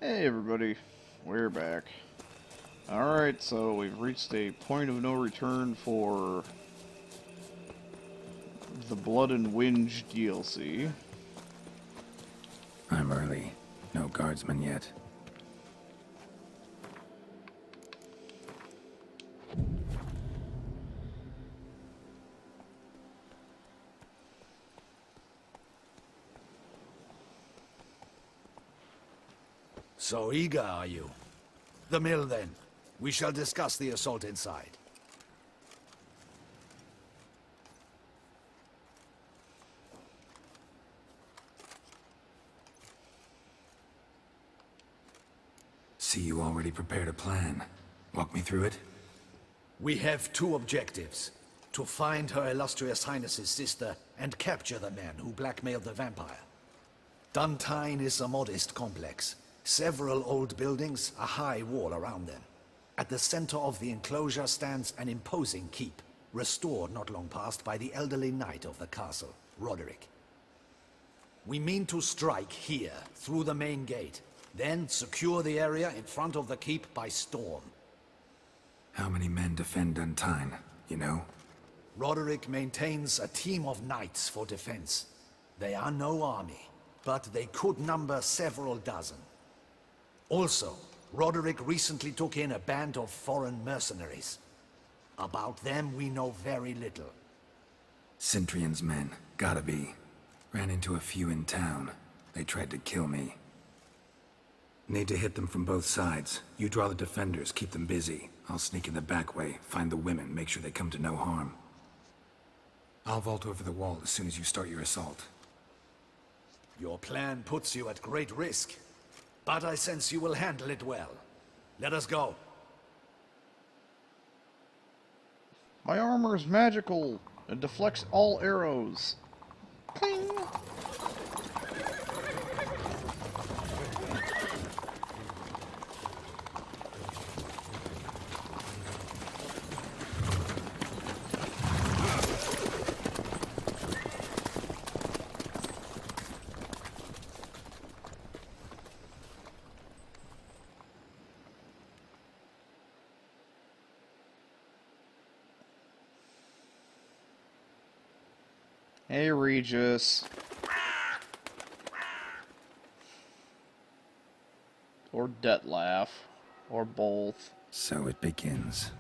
Hey everybody, we're back. Alright, so we've reached a point of no return for the Blood and Whinge DLC. I'm early. No guardsmen yet. So eager, are you? The mill, then. We shall discuss the assault inside. See, you already prepared a plan. Walk me through it? We have two objectives. To find Her Illustrious Highness's sister and capture the man who blackmailed the vampire. Duntine is a modest complex. Several old buildings, a high wall around them. At the center of the enclosure stands an imposing keep, restored not long past by the elderly knight of the castle, Roderick. We mean to strike here, through the main gate, then secure the area in front of the keep by storm. How many men defend Duntine, you know? Roderick maintains a team of knights for defense. They are no army, but they could number several dozen. Also, Roderick recently took in a band of foreign mercenaries. About them we know very little. Cintrian's men. Gotta be. Ran into a few in town. They tried to kill me. Need to hit them from both sides. You draw the defenders, keep them busy. I'll sneak in the back way, find the women, make sure they come to no harm. I'll vault over the wall as soon as you start your assault. Your plan puts you at great risk, but I sense you will handle it well. Let us go. My armor is magical and deflects all arrows. Cling! Hey, Regis. Or Dettlaff. Or both. So it begins.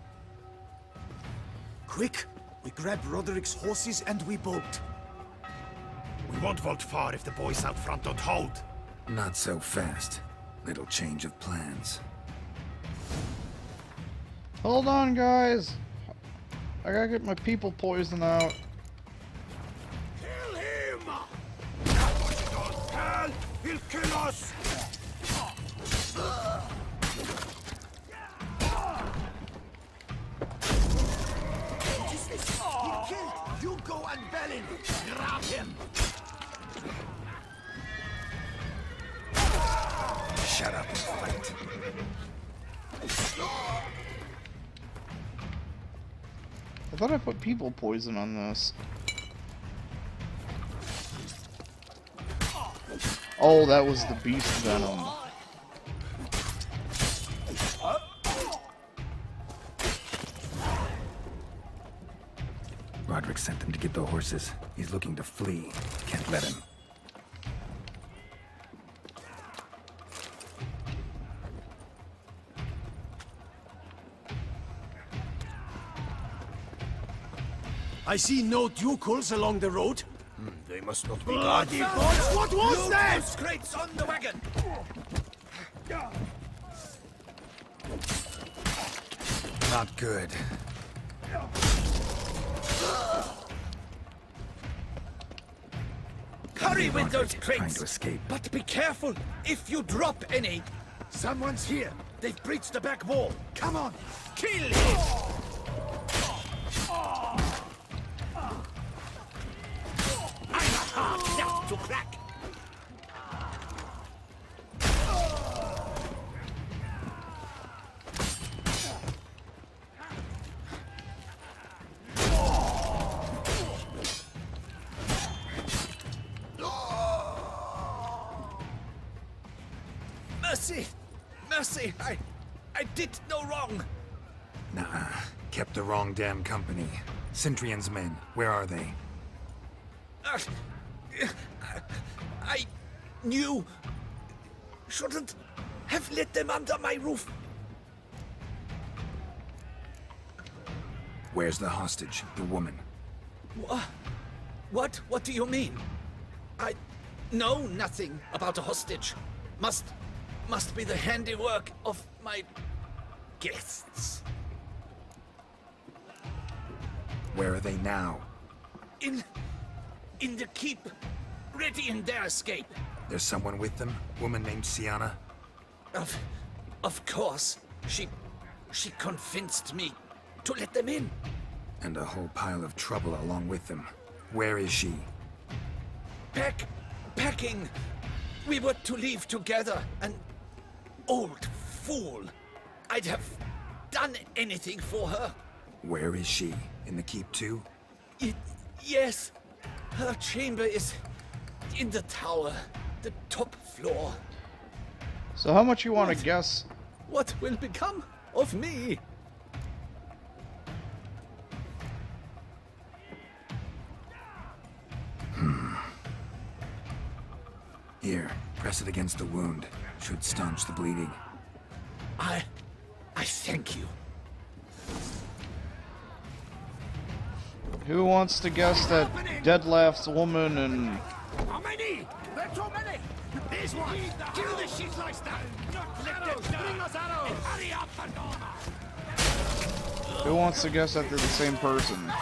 Quick! We grab Roderick's horses and we bolt. We won't vault far if the boys out front don't hold. Not so fast. Little change of plans. Hold on, guys. I gotta get my people poison out. Kill him! That's what you don't tell! He'll kill us! He killed Hugo and Belin! Grab him! Shut up and fight. I thought I put people poison on this. Oh, that was the beast venom. Roderick sent them to get the horses. He's looking to flee. Can't let him. I see no ducals along the road. They must not be Bloody guarded. gods, what was that? Crates on the wagon! Not good. Hurry with those Roderick trying crates! to escape. But be careful if you drop any! Someone's here. They've breached the back wall. Come on. Kill him! I'm a hard nut to crack! Mercy! Mercy! I did no wrong! Nah, kept the wrong damn company. Centrion's men, where are they? I knew... Shouldn't have let them under my roof. Where's the hostage, the woman? What? What do you mean? I know nothing about a hostage. Must be the handiwork of my guests. Where are they now? In the keep, ready in their escape. There's someone with them? Woman named Sienna? Of course. She convinced me to let them in. And a whole pile of trouble along with them. Where is she? Packing. We were to leave together. An old fool. I'd have done anything for her. Where is she? In the keep too? Yes. Her chamber is in the tower. The top floor. So how much you want to guess? What will become of me? Here, press it against the wound. Should staunch the bleeding. I thank you. Who wants to guess that Deadlaught's woman and... How many? There are too many! Here's one! Kill the shit like that! Let them bring us arrows! Hurry up, Pandora! Who wants to guess that they're the same person?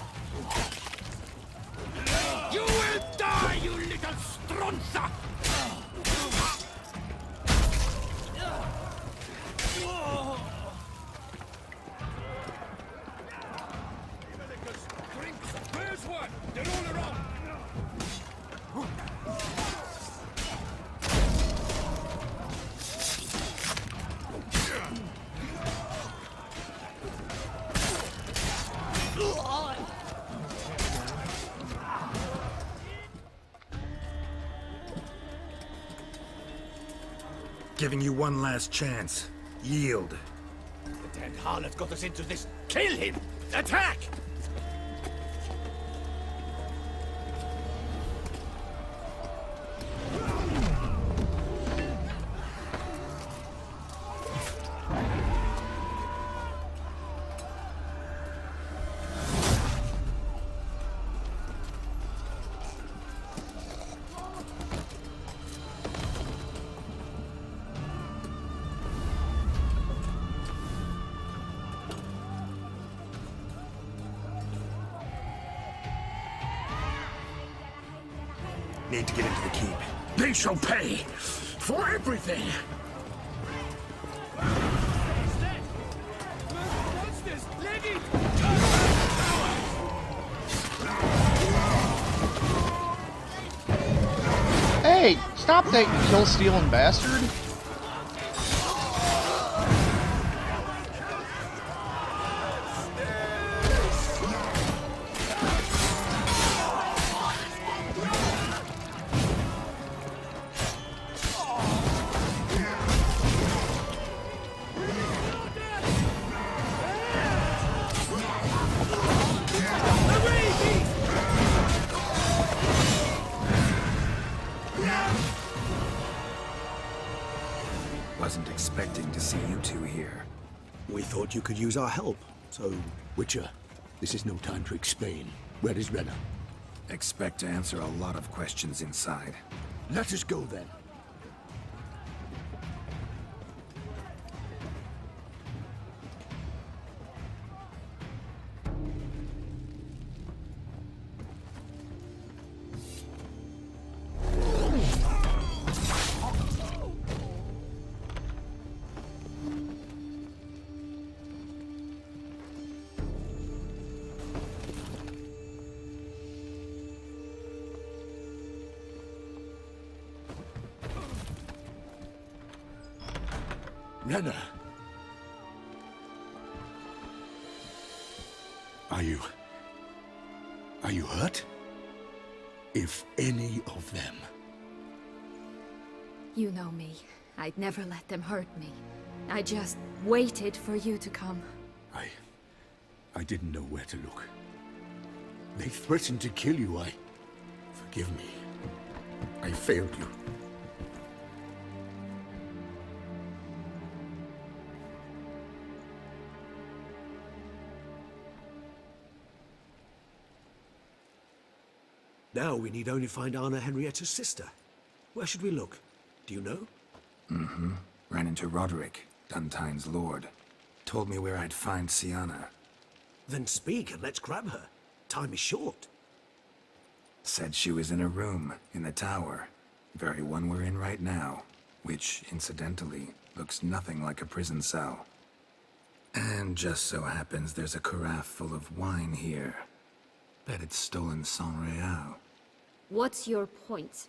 You will die, you little stronza! Where's one? They're all around! Giving you one last chance. Yield. The damned harlot got us into this. Kill him! Attack! Need to get into the keep. They shall pay for everything! Hey, stop that, you kill-stealing bastard! Wasn't expecting to see you two here. We thought you could use our help, so... Witcher, this is no time to explain. Where is Renna? Expect to answer a lot of questions inside. Let us go then. Renna! Are you hurt? If any of them... You know me. I'd never let them hurt me. I just waited for you to come. I didn't know where to look. They threatened to kill you. Forgive me. I failed you. Now we need only find Anna Henrietta's sister. Where should we look? Do you know? Ran into Roderick, Duntine's lord. Told me where I'd find Sienna. Then speak and let's grab her. Time is short. Said she was in a room in the tower. Very one we're in right now. Which, incidentally, looks nothing like a prison cell. And just so happens there's a carafe full of wine here. Bet it's stolen San Real. What's your point?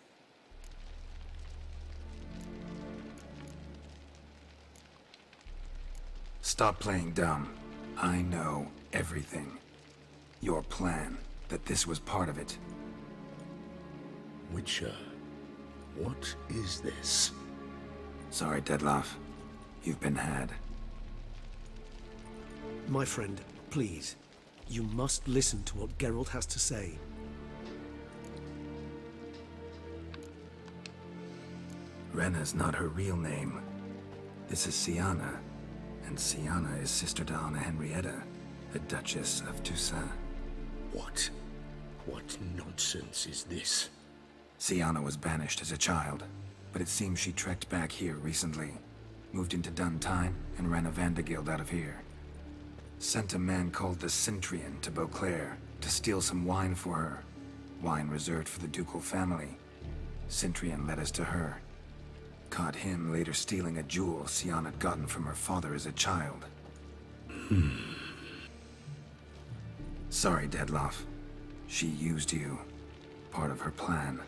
Stop playing dumb. I know everything. Your plan, that this was part of it. Witcher, what is this? Sorry, Dettlaff. You've been had. My friend, please. You must listen to what Geralt has to say. Rena's not her real name. This is Sienna. And Sienna is sister to Anna Henrietta, the Duchess of Toussaint. What? What nonsense is this? Sienna was banished as a child, but it seems she trekked back here recently. Moved into Duntine and ran a Vanderguild out of here. Sent a man called the Centrian to Beauclair to steal some wine for her. Wine reserved for the ducal family. Centrian led us to her. Caught him later stealing a jewel Sienna had gotten from her father as a child. Sorry, Dettlaff. She used you. Part of her plan.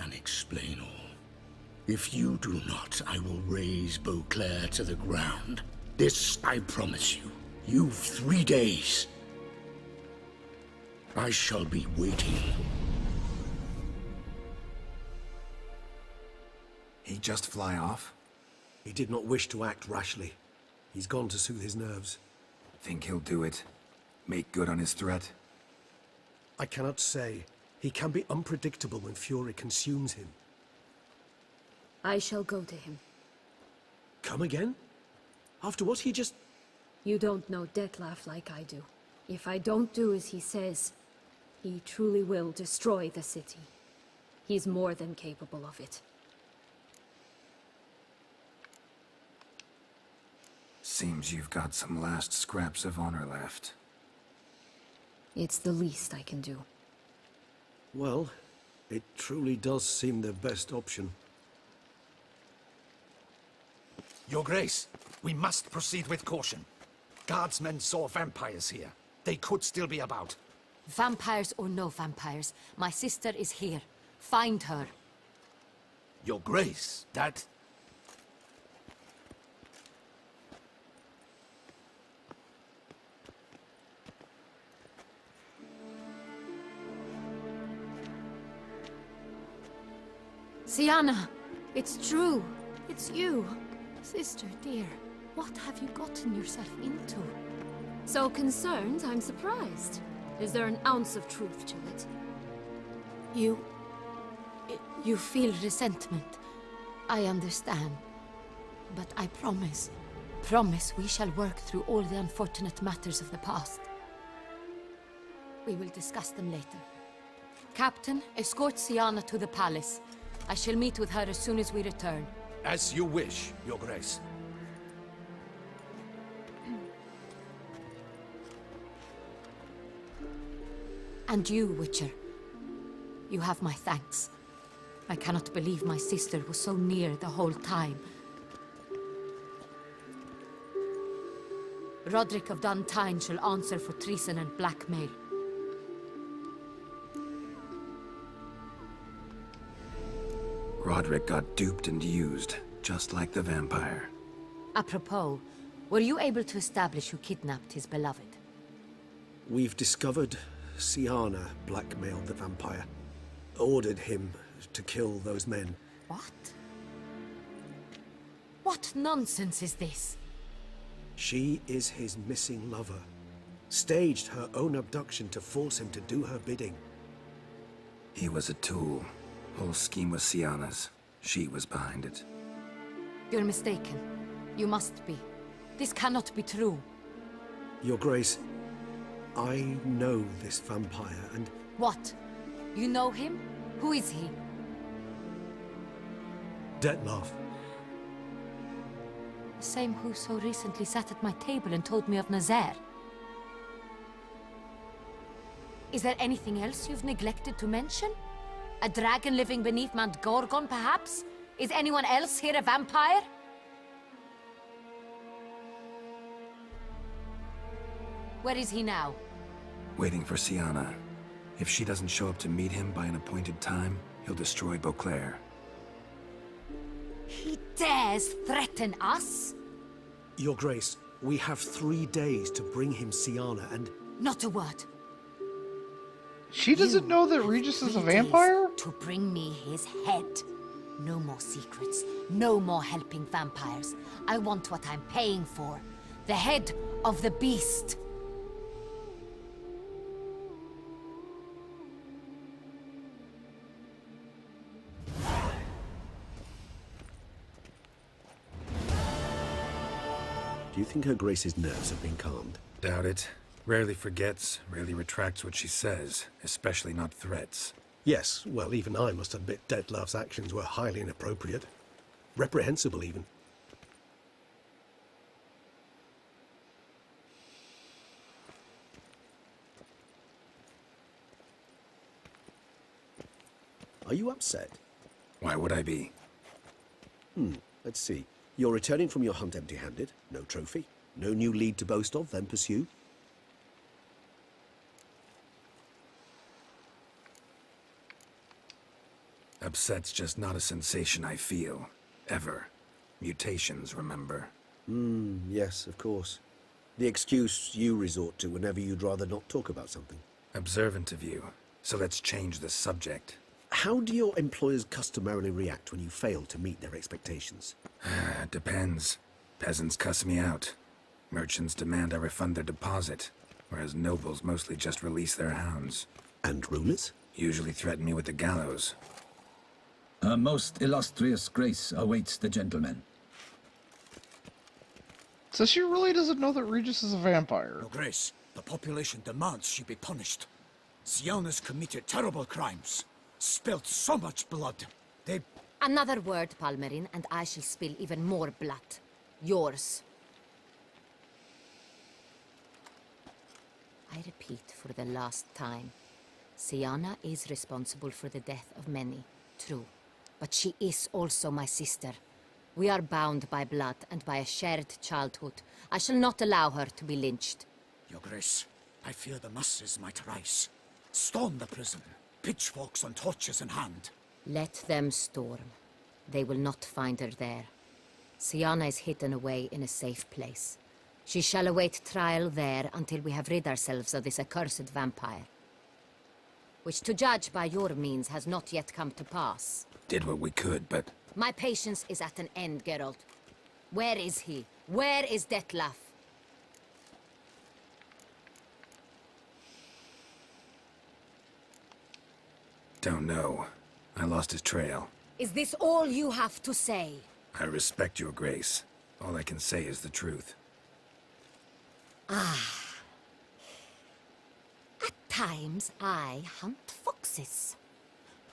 And explain all. If you do not, I will raise Beauclair to the ground. This I promise you. You've 3 days. I shall be waiting. He just fly off? He did not wish to act rashly. He's gone to soothe his nerves. Think he'll do it? Make good on his threat? I cannot say. He can be unpredictable when fury consumes him. I shall go to him. Come again? After what he just... You don't know Dettlaff like I do. If I don't do as he says, he truly will destroy the city. He's more than capable of it. Seems you've got some last scraps of honor left. It's the least I can do. Well, it truly does seem the best option. Your Grace, we must proceed with caution. Guardsmen saw vampires here. They could still be about. Vampires or no vampires, my sister is here. Find her. Your Grace, that... Sienna! It's true! It's you! Sister, dear, what have you gotten yourself into? So concerned, I'm surprised. Is there an ounce of truth to it? You feel resentment. I understand. But I promise we shall work through all the unfortunate matters of the past. We will discuss them later. Captain, escort Sienna to the palace. I shall meet with her as soon as we return. As you wish, Your Grace. And you, Witcher. You have my thanks. I cannot believe my sister was so near the whole time. Roderick of Duntine shall answer for treason and blackmail. Roderick got duped and used, just like the vampire. Apropos, were you able to establish who kidnapped his beloved? We've discovered Siana blackmailed the vampire. Ordered him to kill those men. What? What nonsense is this? She is his missing lover. Staged her own abduction to force him to do her bidding. He was a tool. Whole scheme was Siana's. She was behind it. You're mistaken. You must be. This cannot be true. Your Grace, I know this vampire and... What? You know him? Who is he? Dettlaff. The same who so recently sat at my table and told me of Nazaire. Is there anything else you've neglected to mention? A dragon living beneath Mount Gorgon, perhaps? Is anyone else here a vampire? Where is he now? Waiting for Siana. If she doesn't show up to meet him by an appointed time, he'll destroy Beauclair. He dares threaten us? Your Grace, we have 3 days to bring him Siana and... Not a word. She doesn't know that Regis is a vampire? To bring me his head. No more secrets. No more helping vampires. I want what I'm paying for. The head of the beast. Do you think Her Grace's nerves have been calmed? Doubt it. Rarely forgets, rarely retracts what she says, especially not threats. Yes, well, even I must admit Dettlaff's actions were highly inappropriate. Reprehensible, even. Are you upset? Why would I be? Let's see. You're returning from your hunt empty-handed. No trophy. No new lead to boast of, then pursue. Upset's just not a sensation I feel. Ever. Mutations, remember? Yes, of course. The excuse you resort to whenever you'd rather not talk about something. Observant of you. So let's change the subject. How do your employers customarily react when you fail to meet their expectations? Depends. Peasants cuss me out. Merchants demand I refund their deposit, whereas nobles mostly just release their hounds. And rulers? Usually threaten me with the gallows. Her most illustrious grace awaits the gentleman. So she really doesn't know that Regis is a vampire. Your Grace, the population demands she be punished. Siana's committed terrible crimes. Spilt so much blood. They... Another word, Palmerin, and I shall spill even more blood. Yours. I repeat for the last time. Siana is responsible for the death of many, true. But she is also my sister. We are bound by blood and by a shared childhood. I shall not allow her to be lynched. Your Grace, I fear the masses might rise. Storm the prison, pitchforks and torches in hand. Let them storm. They will not find her there. Siana is hidden away in a safe place. She shall await trial there until we have rid ourselves of this accursed vampire. Which, to judge by your means, has not yet come to pass. Did what we could, but... My patience is at an end, Geralt. Where is he? Where is Dettlaff? Don't know. I lost his trail. Is this all you have to say? I respect your grace. All I can say is the truth. At times, I hunt foxes.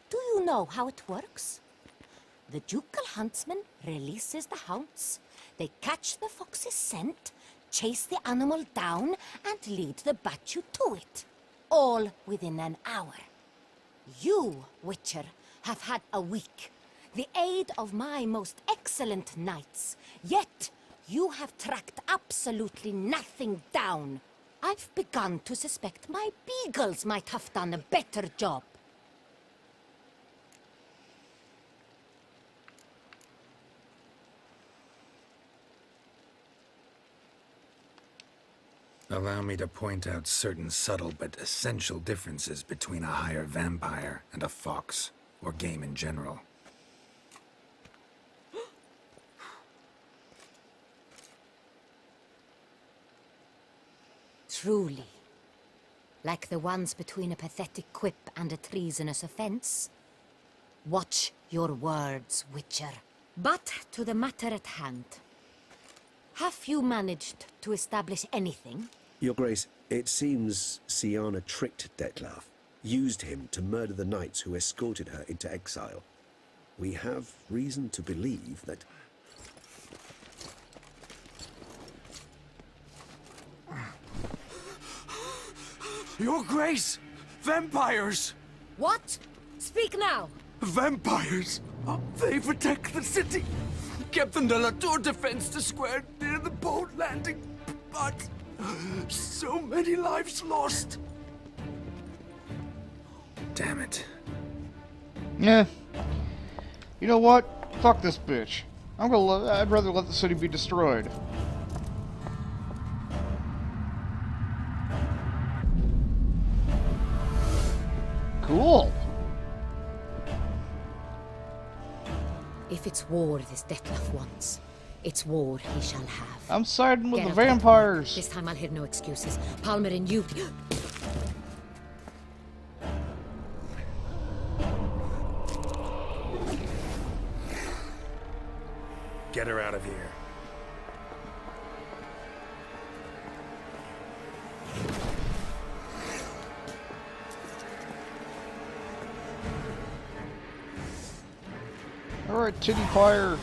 Do you know how it works? The ducal huntsman releases the hounds. They catch the fox's scent, chase the animal down, and lead the Bachu to it. All within an hour. You, Witcher, have had a week. The aid of my most excellent knights. Yet, You have tracked absolutely nothing down. I've begun to suspect my beagles might have done a better job. Allow me to point out certain subtle but essential differences between a higher vampire and a fox, or game in general. Truly. Like the ones between a pathetic quip and a treasonous offense. Watch your words, Witcher. But to the matter at hand. Have you managed to establish anything? Your Grace, it seems Syanna tricked Dettlaff, used him to murder the knights who escorted her into exile. We have reason to believe that... Your Grace! Vampires! What? Speak now! Vampires! They protect the city! Captain de la Tour defends the square near the boat landing, but... so many lives lost! Damn it. Yeah. You know what? Fuck this bitch. I'd rather let the city be destroyed. Cool. If it's war this Dettlaff wants, it's war he shall have. I'm siding with Get the out, Dettlaff. vampires. This time I'll hear no excuses. Palmer and you... Get her out of here. Alright, Titty Fire.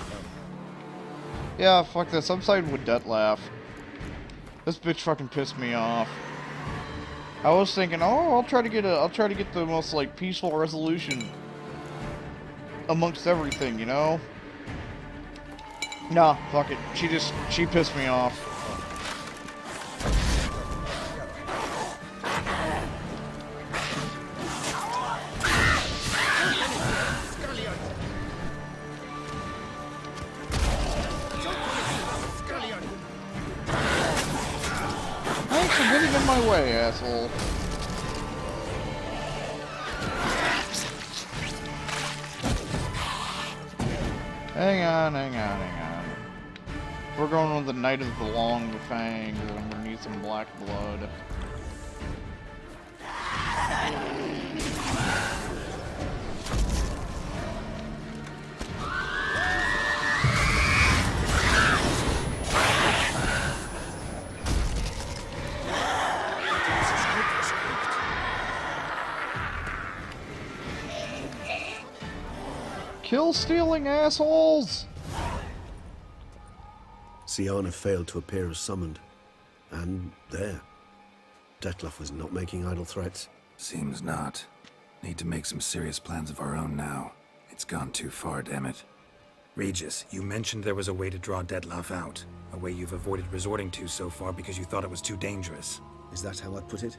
Yeah, fuck this. I'm siding with Dettlaff. This bitch fucking pissed me off. I was thinking, oh, I'll try to get the most like peaceful resolution amongst everything, you know? Nah, fuck it. She pissed me off. Thanks for getting in my way, asshole. Hang on. We're going with the Knight of the Long Fangs, and I'm gonna need some black blood. Kill stealing assholes! Syanna failed to appear as summoned. And there. Dettlaff was not making idle threats. Seems not. Need to make some serious plans of our own now. It's gone too far, damn it. Regis, you mentioned there was a way to draw Dettlaff out. A way you've avoided resorting to so far because you thought it was too dangerous. Is that how I put it?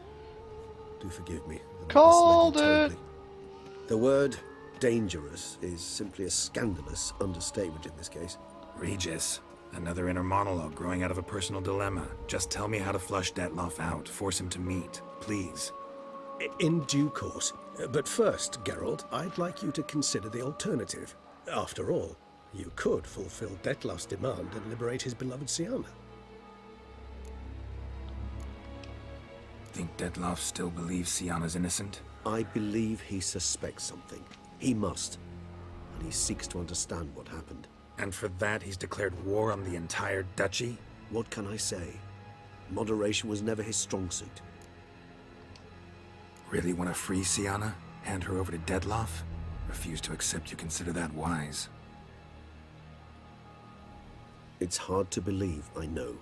Do forgive me. Called Misled it! you terribly. The word dangerous is simply a scandalous understatement in this case. Regis, another inner monologue growing out of a personal dilemma. Just tell me how to flush Dettlaff out. Force him to meet, please. In due course. But first, Geralt, I'd like you to consider the alternative. After all, you could fulfill Dettlaff's demand and liberate his beloved Syanna. Think Dettlaff still believes Syanna's innocent? I believe he suspects something. He must. And he seeks to understand what happened. And for that, he's declared war on the entire duchy? What can I say? Moderation was never his strong suit. Really want to free Syanna? Hand her over to Dettlaff? Refuse to accept you consider that wise. It's hard to believe, I know.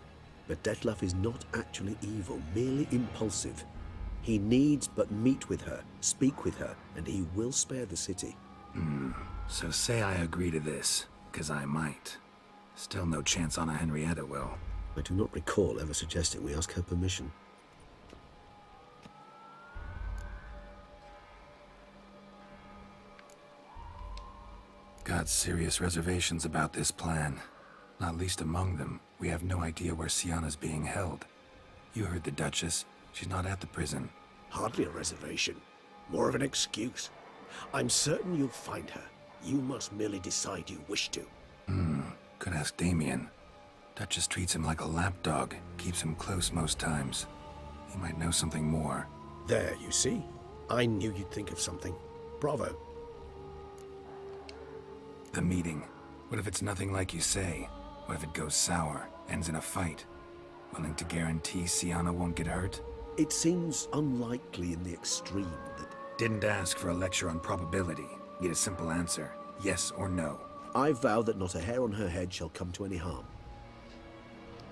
But Dettlaff is not actually evil, merely impulsive. He needs but meet with her, speak with her, and he will spare the city. So say I agree to this, 'cause I might. Still no chance Anna Henrietta will. I do not recall ever suggesting we ask her permission. Got serious reservations about this plan. Not least among them, we have no idea where Syanna's being held. You heard the Duchess. She's not at the prison. Hardly a reservation. More of an excuse. I'm certain you'll find her. You must merely decide you wish to. Could ask Damien. Duchess treats him like a lapdog. Keeps him close most times. He might know something more. There, you see? I knew you'd think of something. Bravo. The meeting. What if it's nothing like you say? What if it goes sour, ends in a fight? Willing to guarantee Syanna won't get hurt? It seems unlikely in the extreme that... Didn't ask for a lecture on probability. Need a simple answer. Yes or no. I vow that not a hair on her head shall come to any harm.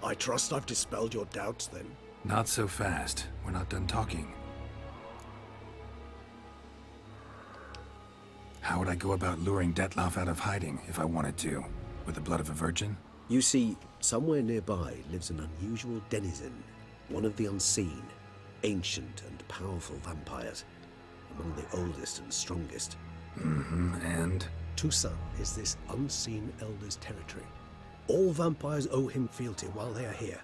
I trust I've dispelled your doubts, then. Not so fast. We're not done talking. How would I go about luring Detlaff out of hiding if I wanted to? With the blood of a virgin? You see, somewhere nearby lives an unusual denizen. One of the unseen. Ancient and powerful vampires. Among the oldest and strongest. And? Toussaint is this unseen elder's territory. All vampires owe him fealty while they are here.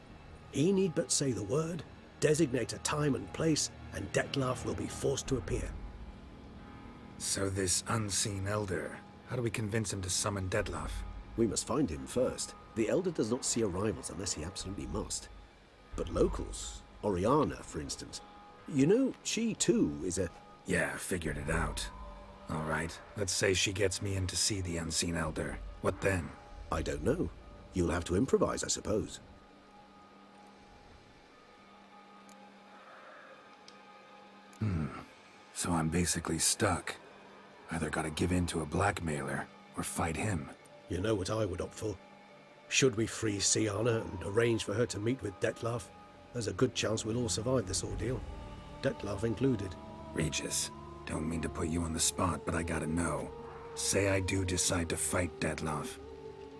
He need but say the word, designate a time and place, and Detlaff will be forced to appear. So this unseen elder, how do we convince him to summon Detlaff? We must find him first. The elder does not see arrivals unless he absolutely must. But locals, Oriana, for instance, you know, she too is a... Yeah, figured it out. All right, let's say she gets me in to see the unseen elder. What then? I don't know. You'll have to improvise, I suppose. So I'm basically stuck. Either gotta give in to a blackmailer, or fight him. You know what I would opt for. Should we free Syanna and arrange for her to meet with Detlaff, there's a good chance we'll all survive this ordeal. Detlaff included. Regis, don't mean to put you on the spot, but I gotta know. Say I do decide to fight Detlaff.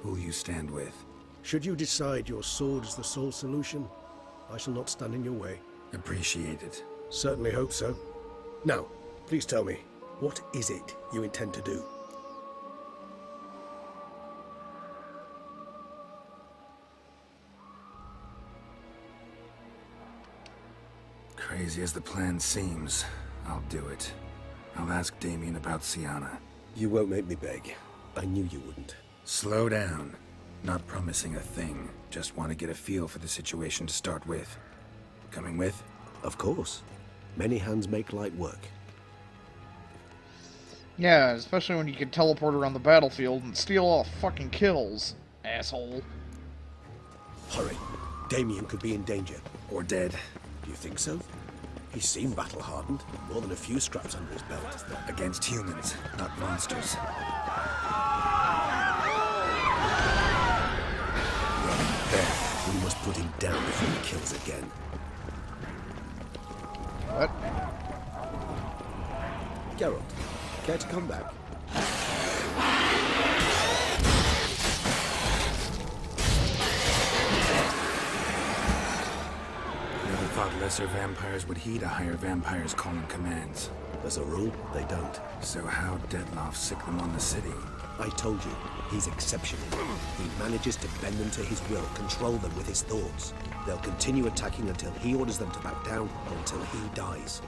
Who'll you stand with? Should you decide your sword is the sole solution, I shall not stand in your way. Appreciate it. Certainly hope so. Now, please tell me, what is it you intend to do? Crazy as the plan seems, I'll do it. I'll ask Damien about Syanna. You won't make me beg. I knew you wouldn't. Slow down. Not promising a thing. Just want to get a feel for the situation to start with. Coming with? Of course. Many hands make light work. Yeah, especially when you can teleport around the battlefield and steal all fucking kills, asshole. Hurry. Damien could be in danger. Or dead. Do you think so? He seemed battle-hardened. More than a few scraps under his belt. Against humans, not monsters. There. We must put him down before he kills again. What? Geralt, care to come back? Never thought lesser vampires would heed a higher vampire's calling commands. As a rule, they don't. So how'd Detlaff sick them on the city? I told you, he's exceptional. He manages to bend them to his will, control them with his thoughts. They'll continue attacking until he orders them to back down, or until he dies.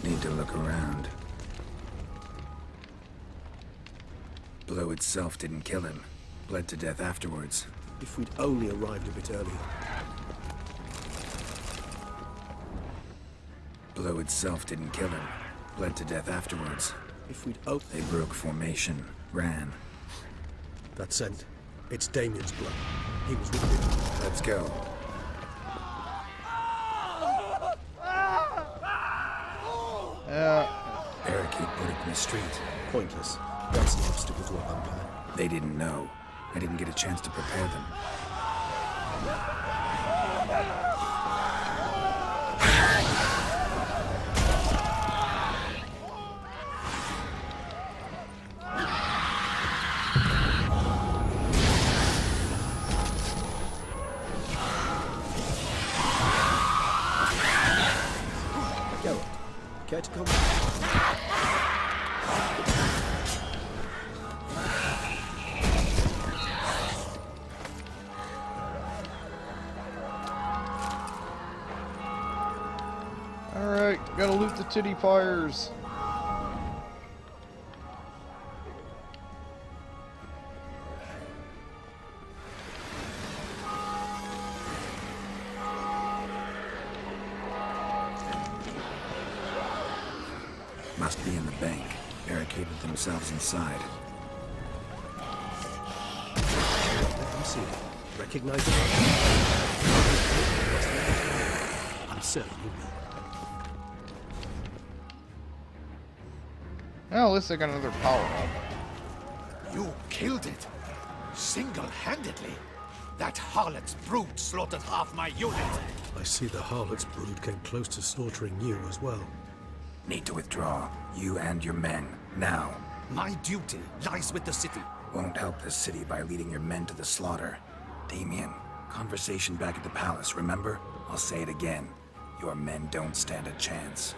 Need to look around. Blow itself didn't kill him. Bled to death afterwards. If we'd only arrived a bit earlier. Blow itself didn't kill him. Bled to death afterwards. If we'd They broke formation. Ran. That scent. It's Damien's blood. He was with him. Let's go. Barricade put it in the street. Pointless. That's an obstacle to a vampire. They didn't know. I didn't get a chance to prepare them. Geralt, care to come? Alright, gotta loot the titty pyres. Must be in the bank. Barricaded themselves inside. Let them see. Recognize it? I'm certain you will. Well, at least I got another power up. You killed it. Single-handedly. That harlot's brood slaughtered half my unit. I see the Harlot's brood came close to slaughtering you as well. Need to withdraw. You and your men. Now. My duty lies with the city. Won't help the city by leading your men to the slaughter. Damien, conversation back at the palace, remember? I'll say it again. Your men don't stand a chance.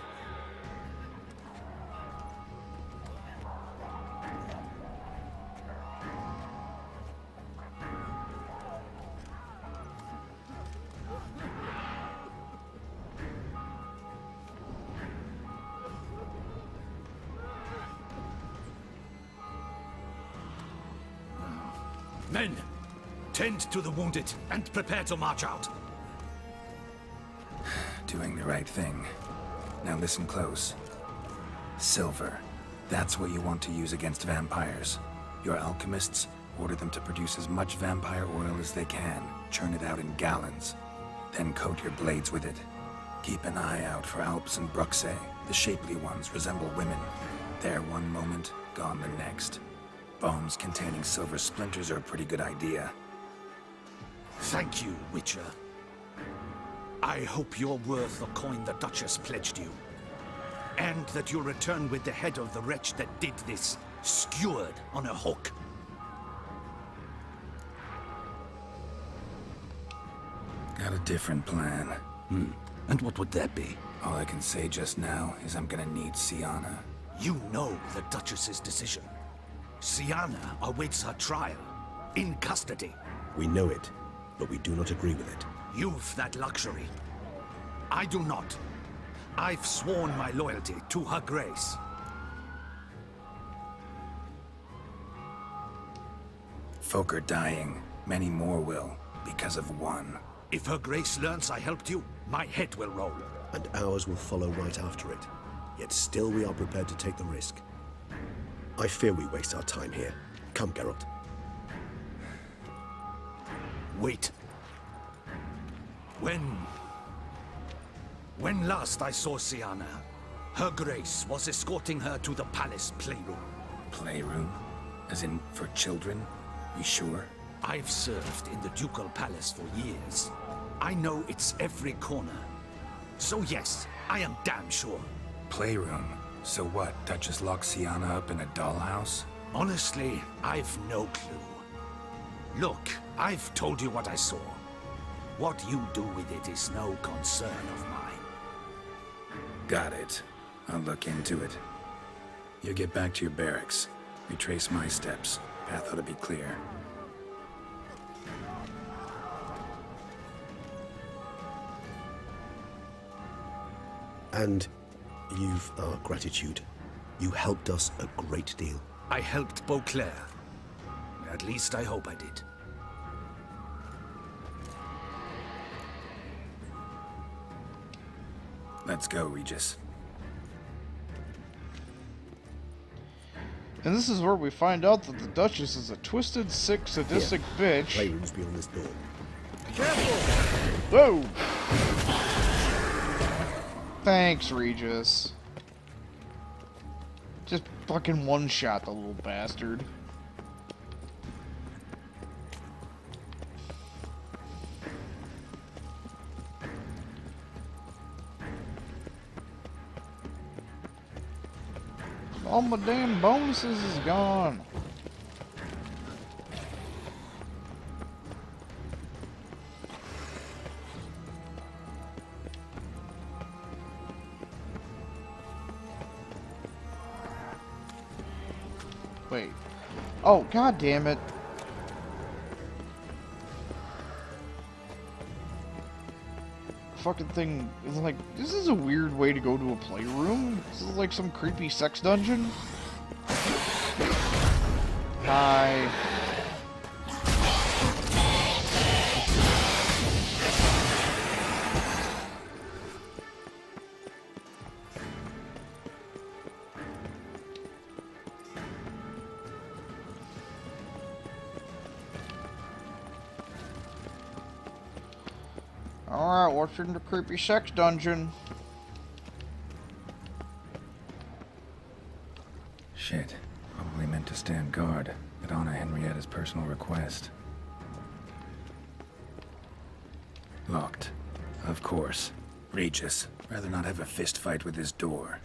Men, tend to the wounded and prepare to march out. Doing the right thing. Now listen close. Silver. That's what you want to use against vampires. Your alchemists, order them to produce as much vampire oil as they can. Churn it out in gallons. Then coat your blades with it. Keep an eye out for Alps and Bruxae. The shapely ones resemble women. There one moment, gone the next. Bombs containing silver splinters are a pretty good idea. Thank you, Witcher. I hope you're worth the coin the Duchess pledged you. And that you'll return with the head of the wretch that did this, skewered on a hook. Got a different plan. And what would that be? All I can say just now is I'm gonna need Syanna. You know the Duchess's decision. Syanna awaits her trial, in custody. We know it, but we do not agree with it. You've that luxury. I do not. I've sworn my loyalty to her grace. Folk are dying. Many more will, because of one. If her grace learns I helped you, my head will roll. And ours will follow right after it. Yet still we are prepared to take the risk. I fear we waste our time here. Come, Geralt. Wait. When last I saw Syanna, her grace was escorting her to the palace playroom. Playroom? As in, for children? You sure? I've served in the ducal palace for years. I know it's every corner. So yes, I am damn sure. Playroom? So what, Duchess locks Syanna up in a dollhouse? Honestly, I've no clue. Look, I've told you what I saw. What you do with it is no concern of mine. Got it. I'll look into it. You get back to your barracks. Retrace my steps. Path ought to be clear. And you've our gratitude. You helped us a great deal. I helped Beauclair. At least I hope I did. Let's go, Regis. And this is where we find out that the Duchess is a twisted, sick, sadistic bitch. Playroom's beyond this door. Whoa! Thanks, Regis. Just fucking one-shot the little bastard. All my damn bonuses is gone. Wait. Oh, god damn it. Fucking thing is like, this is a weird way to go to a playroom. This is like some creepy sex dungeon. Hi. Alright, what's in the creepy sex dungeon? Shit. Probably meant to stand guard at Anna Henrietta's personal request. Locked. Of course. Regis. Rather not have a fist fight with this door.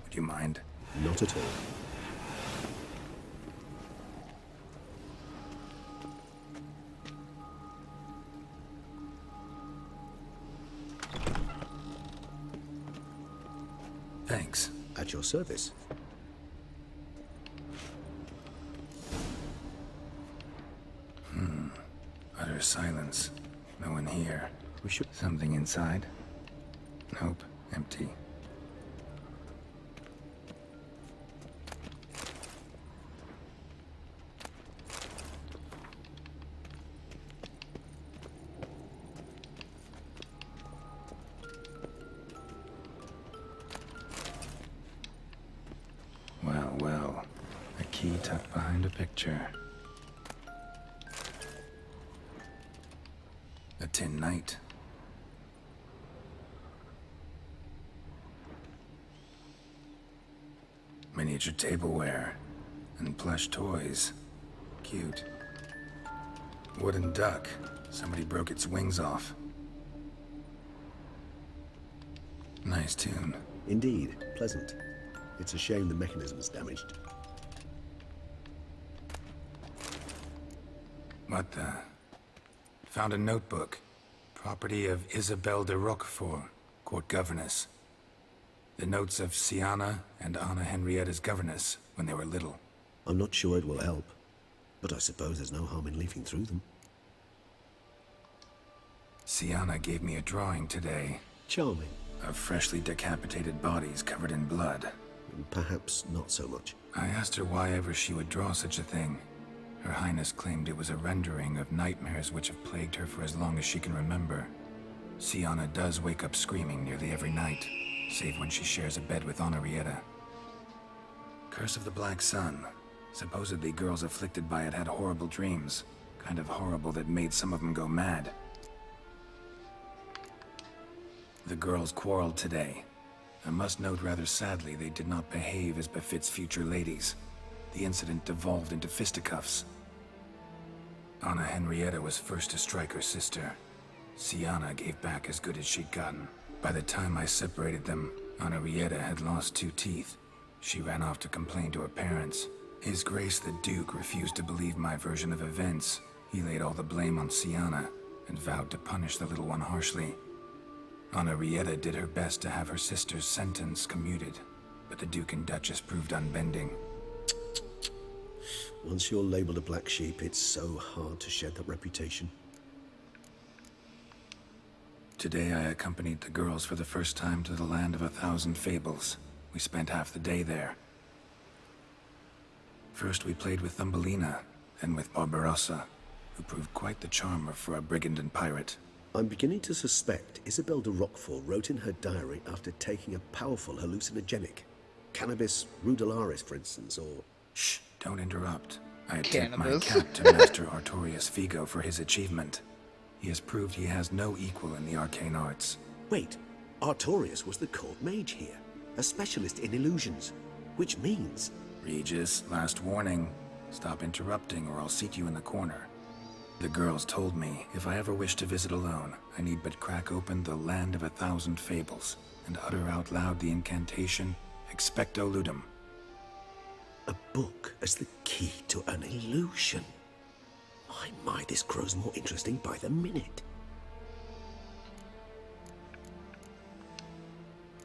Would you mind? Not at all. Thanks. At your service. Utter silence. No one here. We should... Something inside? Nope. Empty. Well, well. A key tucked behind a picture. A tin knight. Miniature tableware. And plush toys. Cute. Wooden duck. Somebody broke its wings off. Nice tune. Indeed. Pleasant. It's a shame the mechanism's damaged. What the... Found a notebook. Property of Isabelle de Roquefort, court governess. The notes of Siana and Anna Henrietta's governess when they were little. I'm not sure it will help, but I suppose there's no harm in leafing through them. Siana gave me a drawing today. Charming. Of freshly decapitated bodies covered in blood. Perhaps not so much. I asked her why ever she would draw such a thing. Her Highness claimed it was a rendering of nightmares which have plagued her for as long as she can remember. Siana does wake up screaming nearly every night, save when she shares a bed with Henrietta. Curse of the Black Sun. Supposedly girls afflicted by it had horrible dreams. Kind of horrible that made some of them go mad. The girls quarreled today. I must note rather sadly they did not behave as befits future ladies. The incident devolved into fisticuffs. Anna Henrietta was first to strike her sister. Siana gave back as good as she'd gotten. By the time I separated them, Henrietta had lost 2 teeth. She ran off to complain to her parents. His Grace the Duke refused to believe my version of events. He laid all the blame on Siana and vowed to punish the little one harshly. Henrietta did her best to have her sister's sentence commuted, but the Duke and Duchess proved unbending. Once you're labeled a black sheep, it's so hard to shed that reputation. Today I accompanied the girls for the first time to the land of 1,000 fables. We spent half the day there. First we played with Thumbelina, then with Barbarossa, who proved quite the charmer for a brigand and pirate. I'm beginning to suspect Isabelle de Roquefort wrote in her diary after taking a powerful hallucinogenic. Cannabis rudelaris, for instance, or... Shh, don't interrupt. I tip my Cannabis. cap to Master Artorius Figo for his achievement. He has proved he has no equal in the arcane arts. Wait, Artorius was the court mage here, a specialist in illusions. which means... Regis, last warning. Stop interrupting or I'll seat you in the corner. The girls told me if I ever wish to visit alone, I need but crack open the Land of 1,000 Fables and utter out loud the incantation Expecto Ludum. A book as the key to an illusion. My, this grows more interesting by the minute.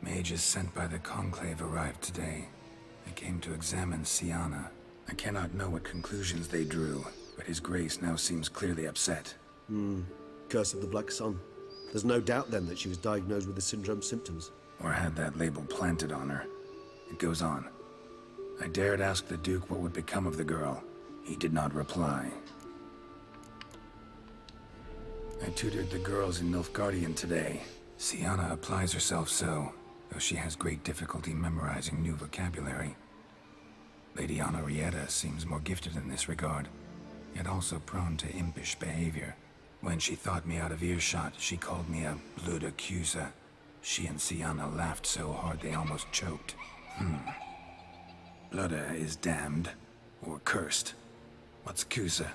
Mages sent by the Conclave arrived today. They came to examine Siana. I cannot know what conclusions they drew, but His Grace now seems clearly upset. Curse of the Black Sun. There's no doubt then that she was diagnosed with the syndrome symptoms. Or had that label planted on her. It goes on. I dared ask the Duke what would become of the girl. He did not reply. I tutored the girls in Nilfgaardian today. Siana applies herself so, though she has great difficulty memorizing new vocabulary. Lady Henrietta seems more gifted in this regard, yet also prone to impish behavior. When she thought me out of earshot, she called me a blood accuser. She and Siana laughed so hard they almost choked. Blooda is damned, or cursed. What's Cusa?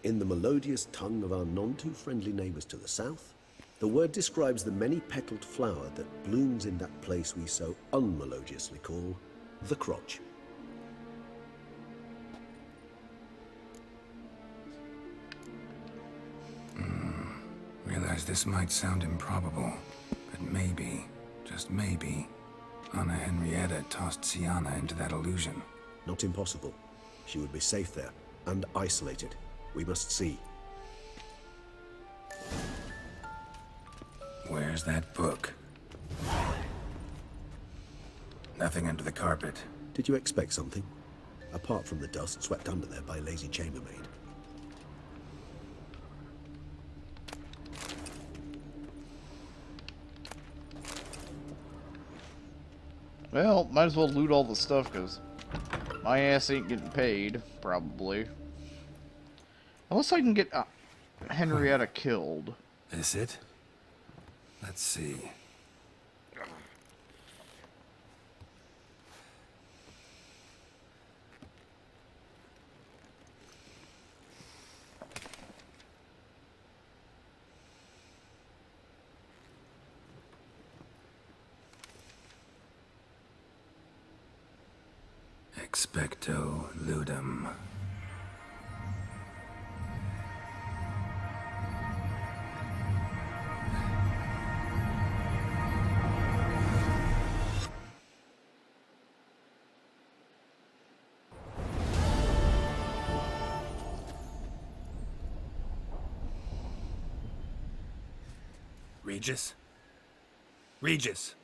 In the melodious tongue of our none-too-friendly neighbors to the south, the word describes the many-petaled flower that blooms in that place we so unmelodiously call the crotch. Realize this might sound improbable, but maybe, just maybe, Anna Henrietta tossed Siana into that illusion. Not impossible. She would be safe there, and isolated. We must see. Where's that book? Nothing under the carpet. Did you expect something? Apart from the dust swept under there by a lazy chambermaid. Well, might as well loot all the stuff, because my ass ain't getting paid, probably. Unless I can get Henrietta killed. This it? Let's see. Expecto Ludum. Regis? Regis!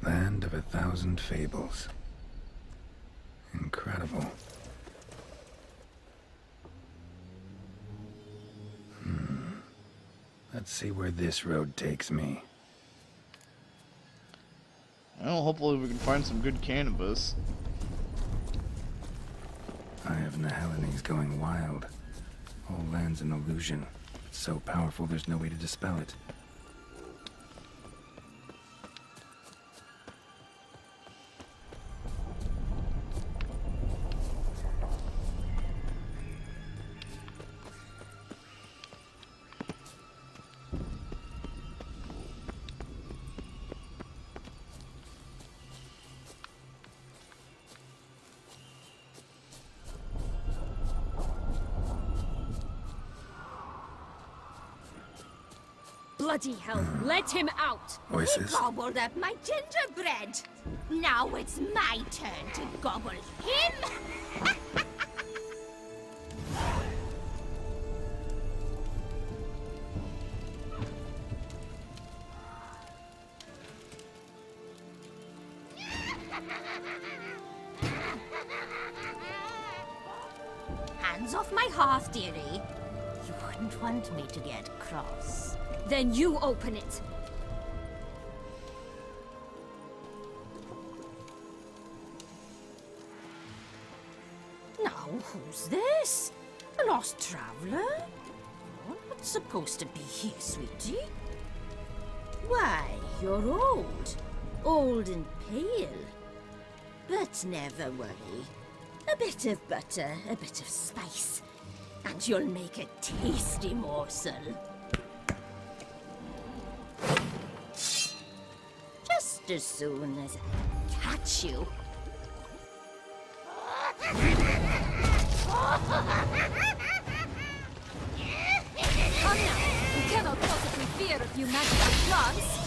Land of 1,000 Fables. Incredible. Let's see where this road takes me. Well, hopefully we can find some good cannabis. Eye of Neheleni's going wild. Whole land's an illusion. It's so powerful there's no way to dispel it. Bloody hell, let him out! Voices. He gobbled up my gingerbread. Now it's my turn to gobble him. Hands off my hearth, dearie. You wouldn't want me to get cross. Then you open it! Now, who's this? A lost traveler? You're not supposed to be here, sweetie. Why, you're old. Old and pale. But never worry. A bit of butter, a bit of spice, and you'll make a tasty morsel. Just as soon as I catch you. Come now! We cannot possibly fear a few magical plants!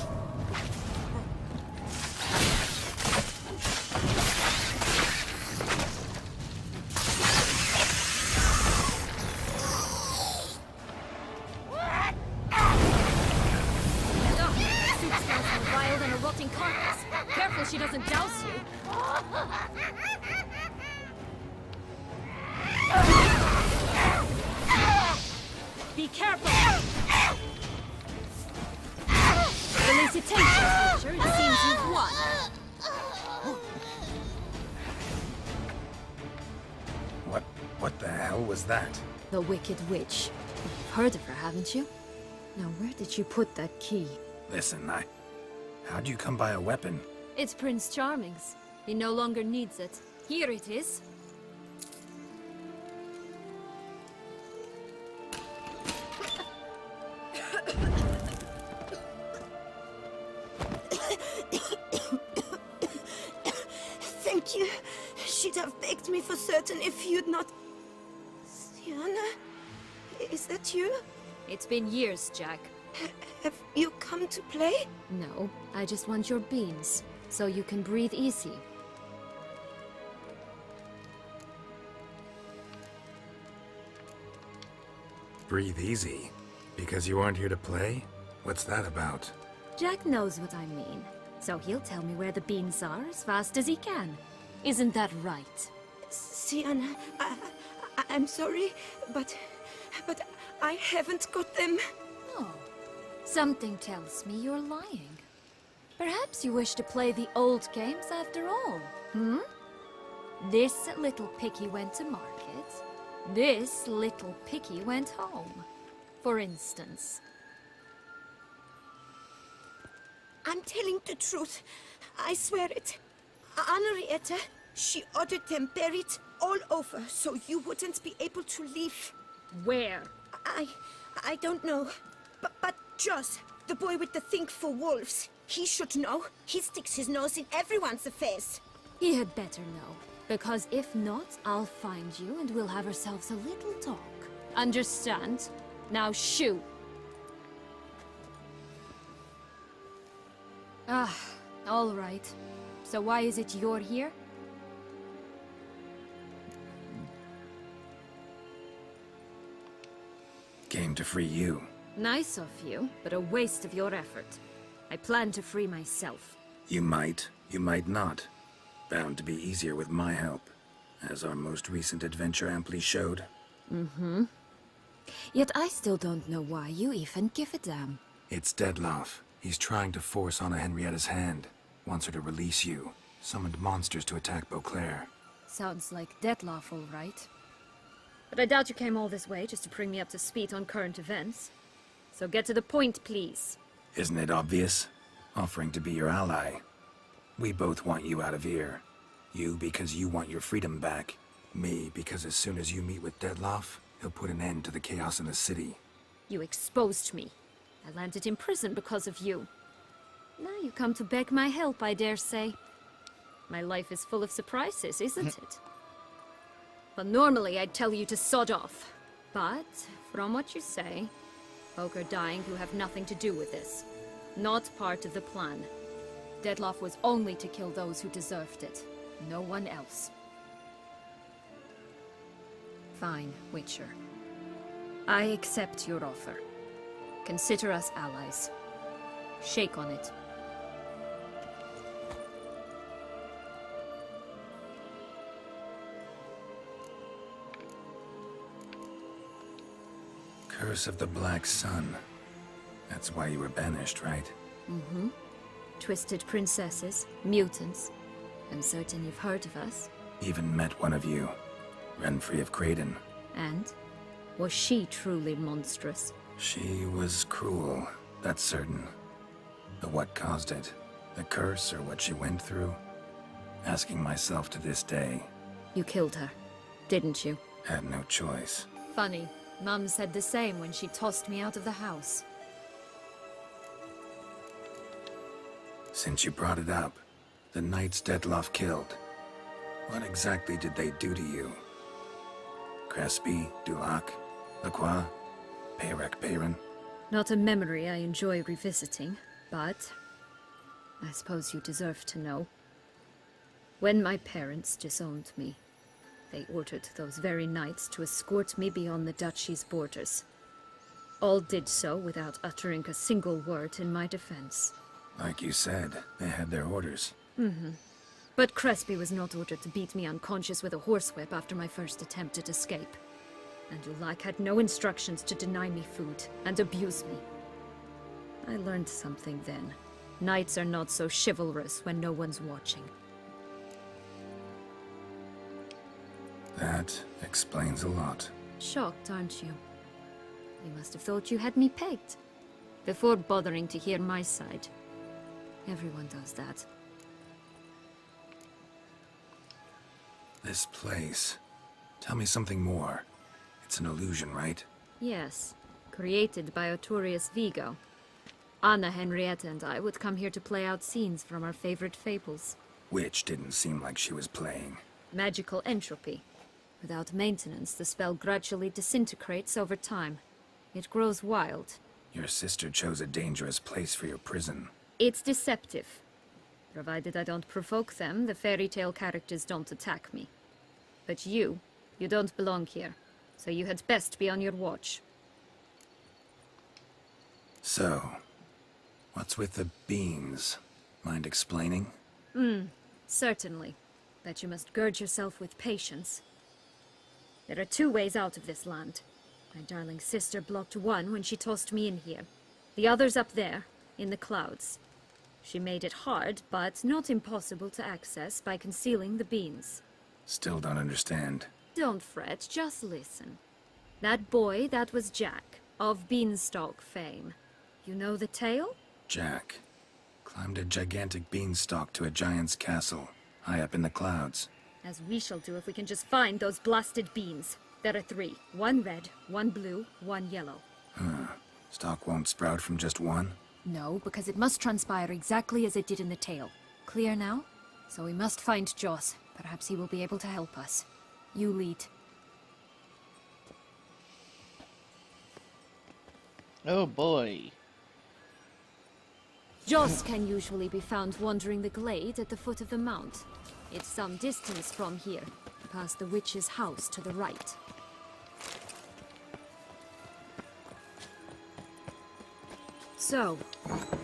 Carcass. Careful she doesn't douse you. Be careful. Release your tension, Witcher. It seems you've won. What the hell was that? The Wicked Witch. You've heard of her, haven't you? Now, where did you put that key? Listen, how'd you come by a weapon? It's Prince Charming's. He no longer needs it. Here it is. Thank you. She'd have begged me for certain if you'd not... Syanna? Is that you? It's been years, Jack. Have you come to play? No, I just want your beans, so you can breathe easy. Breathe easy? Because you aren't here to play? What's that about? Jack knows what I mean, so he'll tell me where the beans are as fast as he can. Isn't that right? Syanna, I'm sorry, but I haven't got them. Oh. Something tells me you're lying. Perhaps you wish to play the old games after all, hmm? This little picky went to market. This little picky went home, for instance. I'm telling the truth. I swear it. Henrietta, she ordered them buried all over so you wouldn't be able to leave. Where? I don't know. But Joss, the boy with the thing for wolves, he should know. He sticks his nose in everyone's affairs. He had better know, because if not, I'll find you and we'll have ourselves a little talk. Understand? Now shoo! Ah, all right. So why is it you're here? Came to free you. Nice of you, but a waste of your effort. I plan to free myself. You might not. Bound to be easier with my help, as our most recent adventure amply showed. Mm-hmm. Yet I still don't know why you even give a damn. It's Dettlaff. He's trying to force Anna Henrietta's hand. Wants her to release you. Summoned monsters to attack Beauclair. Sounds like Dettlaff, all right. But I doubt you came all this way just to bring me up to speed on current events. So get to the point, please. Isn't it obvious? Offering to be your ally. We both want you out of here. You because you want your freedom back. Me because as soon as you meet with Dettlaff, he'll put an end to the chaos in the city. You exposed me. I landed in prison because of you. Now you come to beg my help, I dare say. My life is full of surprises, isn't it? Well, normally I'd tell you to sod off. But, from what you say, folk are dying who have nothing to do with this. Not part of the plan. Dettlaff was only to kill those who deserved it. No one else. Fine, Witcher. I accept your offer. Consider us allies. Shake on it. Curse of the Black Sun. That's why you were banished, right? Mm-hmm. Twisted princesses, mutants. I'm certain you've heard of us. Even met one of you. Renfri of Craden. And? Was she truly monstrous? She was cruel, that's certain. But what caused it? The curse or what she went through? Asking myself to this day. You killed her, didn't you? Had no choice. Funny. Mum said the same when she tossed me out of the house. Since you brought it up, the knights Dettlaff killed. What exactly did they do to you? Crespi, Dulac, Lacroix, Peyrac Peyran? Not a memory I enjoy revisiting, but I suppose you deserve to know. When my parents disowned me, they ordered those very knights to escort me beyond the duchy's borders. All did so without uttering a single word in my defense. Like you said, they had their orders. But Crespi was not ordered to beat me unconscious with a horsewhip after my first attempt at escape. And Dulac had no instructions to deny me food and abuse me. I learned something then. Knights are not so chivalrous when no one's watching. That explains a lot. Shocked, aren't you? You must have thought you had me pegged. Before bothering to hear my side. Everyone does that. This place. Tell me something more. It's an illusion, right? Yes, created by Arturius Vigo. Anna, Henrietta, and I would come here to play out scenes from our favorite fables. Which didn't seem like she was playing. Magical entropy. Without maintenance, the spell gradually disintegrates over time. It grows wild. Your sister chose a dangerous place for your prison. It's deceptive. Provided I don't provoke them, the fairy tale characters don't attack me. But you don't belong here. So you had best be on your watch. So, what's with the beans? Mind explaining? Certainly. But you must gird yourself with patience. There are 2 ways out of this land. My darling sister blocked one when she tossed me in here. The other's up there, in the clouds. She made it hard, but not impossible to access by concealing the beans. Still don't understand. Don't fret, just listen. That boy, that was Jack, of Beanstalk fame. You know the tale? Jack climbed a gigantic beanstalk to a giant's castle, high up in the clouds. As we shall do if we can just find those blasted beans. There are 3. 1 red, 1 blue, 1 yellow. Stalk won't sprout from just one? No, because it must transpire exactly as it did in the tale. Clear now? So we must find Joss. Perhaps he will be able to help us. You lead. Oh boy. Joss can usually be found wandering the glade at the foot of the mount. It's some distance from here, past the witch's house to the right. So,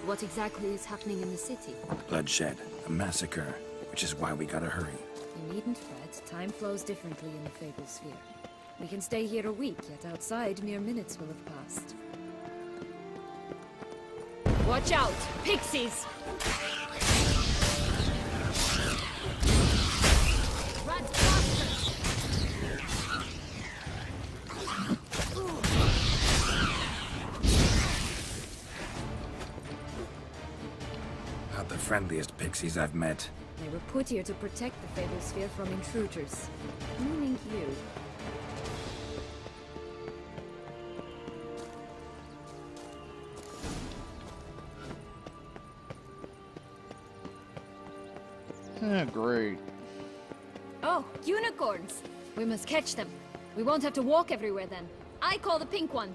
what exactly is happening in the city? Bloodshed, a massacre, which is why we gotta hurry. You needn't fret. Time flows differently in the Fable Sphere. We can stay here a week, yet outside mere minutes will have passed. Watch out! Pixies! Rat bastards! Not the friendliest pixies I've met. They were put here to protect the Fable Sphere from intruders. Meaning you. Great. Oh, unicorns! We must catch them. We won't have to walk everywhere then. I call the pink one.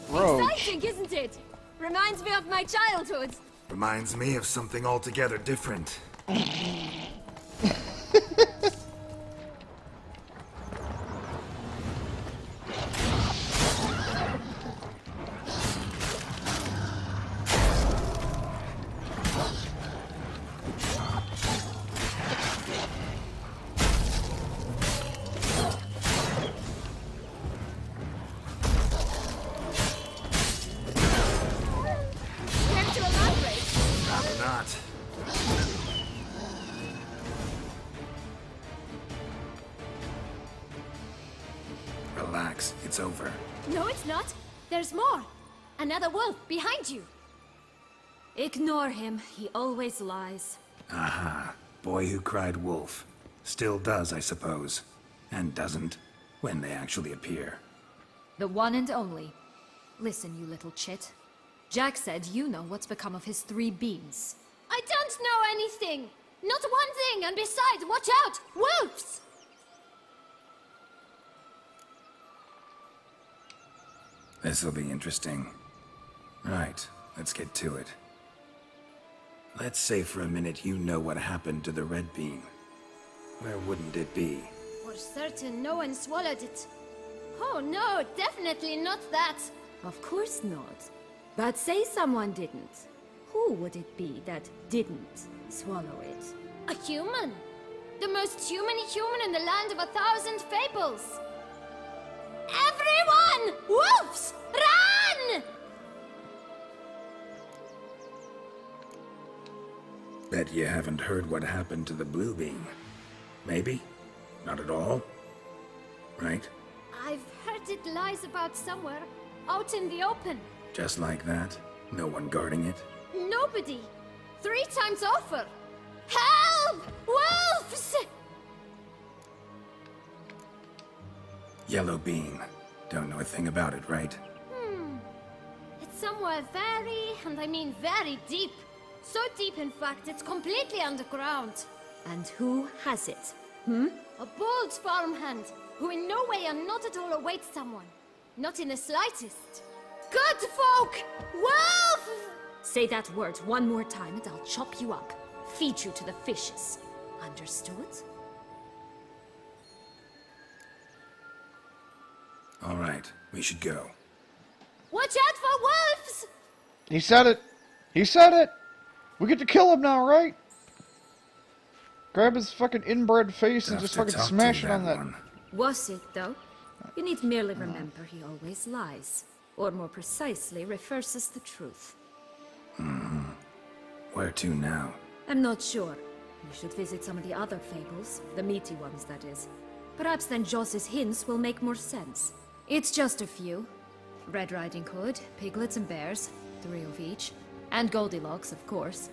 Roach. Exciting, isn't it? Reminds me of my childhood. Reminds me of something altogether different. Care to elaborate? Rather not. Relax, it's over. No, it's not. There's more. Another wolf behind you. Ignore him. He always lies. Aha. Boy who cried wolf. Still does, I suppose. And doesn't, when they actually appear. The one and only. Listen, you little chit. Jack said you know what's become of his 3 beans. I don't know anything! Not one thing, and besides, watch out! Wolves! This'll be interesting. Right, let's get to it. Let's say for a minute you know what happened to the red bean. Where wouldn't it be? For certain, no one swallowed it. Oh no, definitely not that. Of course not. But say someone didn't. Who would it be that didn't swallow it? A human. The most human-y human in the land of 1,000 fables. Everyone! Wolves! Run! Bet you haven't heard what happened to the blue bean. Maybe? Not at all? Right? I've heard it lies about somewhere, out in the open. Just like that? No one guarding it? Nobody. 3 times over. Help! Wolves! Yellow bean. Don't know a thing about it, right? It's somewhere very, and I mean very deep. So deep, in fact, it's completely underground. And who has it? A bold farmhand, who in no way and not at all awaits someone. Not in the slightest. Good folk! Wolf! Say that word one more time and I'll chop you up. Feed you to the fishes. Understood? All right, we should go. Watch out for wolves! He said it! He said it! We get to kill him now, right? Grab his fucking inbred face and Tough just to fucking talk to, smash it on that. one. Was it, though? You need merely remember he always lies. Or more precisely, reverses the truth. Where to now? I'm not sure. You should visit some of the other fables. The meaty ones, that is. Perhaps then Joss's hints will make more sense. It's just a few. Red Riding Hood, piglets and bears, 3 of each. And Goldilocks, of course.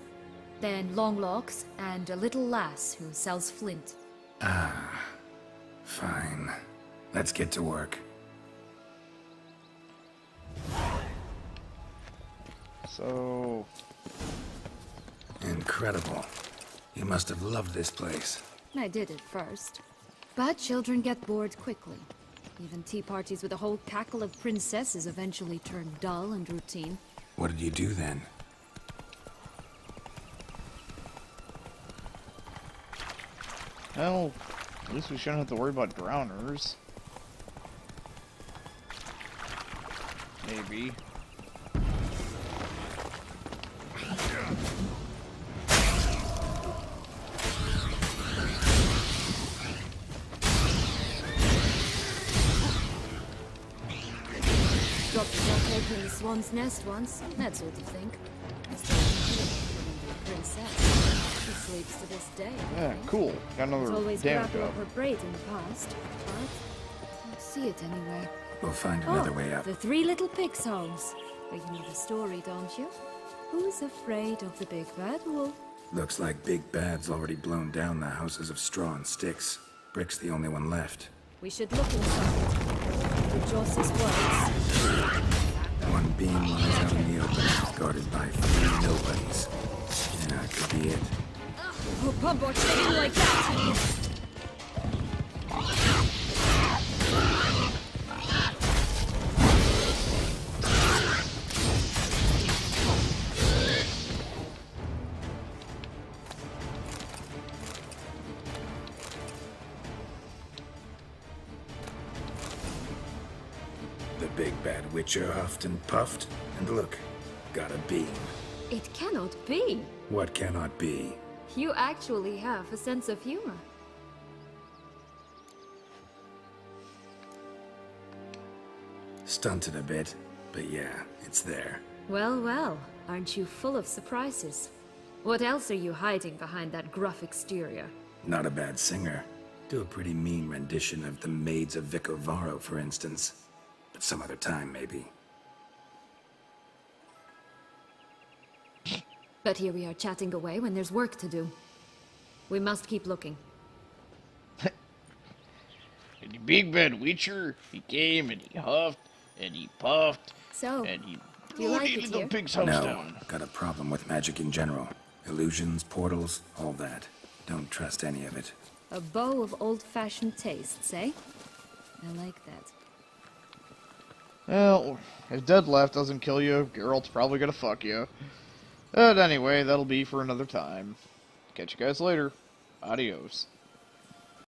Then Longlocks, and a little lass who sells flint. Fine. Let's get to work. So... Incredible. You must have loved this place. I did at first. But children get bored quickly. Even tea parties with a whole cackle of princesses eventually turn dull and routine. What did you do then? Well, at least we shouldn't have to worry about drowners. Maybe. Dropped the duck egg in the swan's nest once, that sort of thing. Princess. She sleeps to this day. Yeah, cool. Got It's another always damage grappled up. her braid in the past, but I don't see it anywhere. We'll find another way up. The 3 little pigs' homes. But you know the story, don't you? Who's afraid of the big bad wolf? Looks like Big Bad's already blown down the houses of straw and sticks. Brick's the only one left. We should look inside. For Joss's words. One being lies out in the open, guarded by 3 nobodies. Yeah, that could be it. Oh, Bumbo, chicken like that! The big bad witcher huffed and puffed, and look, got a beam. It cannot be. What cannot be? You actually have a sense of humor. Stunted a bit, but yeah, it's there. Well, well, aren't you full of surprises? What else are you hiding behind that gruff exterior? Not a bad singer. Do a pretty mean rendition of The Maids of Vicovaro, for instance. But some other time, maybe. But here we are chatting away when there's work to do. We must keep looking. And the big bad Witcher, he came and he huffed and he puffed So, and he do you like blew it the little here? pig's house No, down. got a problem with magic in general. Illusions, portals, all that. Don't trust any of it. A bow of old-fashioned tastes, eh? I like that. Well, if Deadlaugh doesn't kill you, Geralt's probably gonna fuck you. But anyway, that'll be for another time. Catch you guys later. Adios.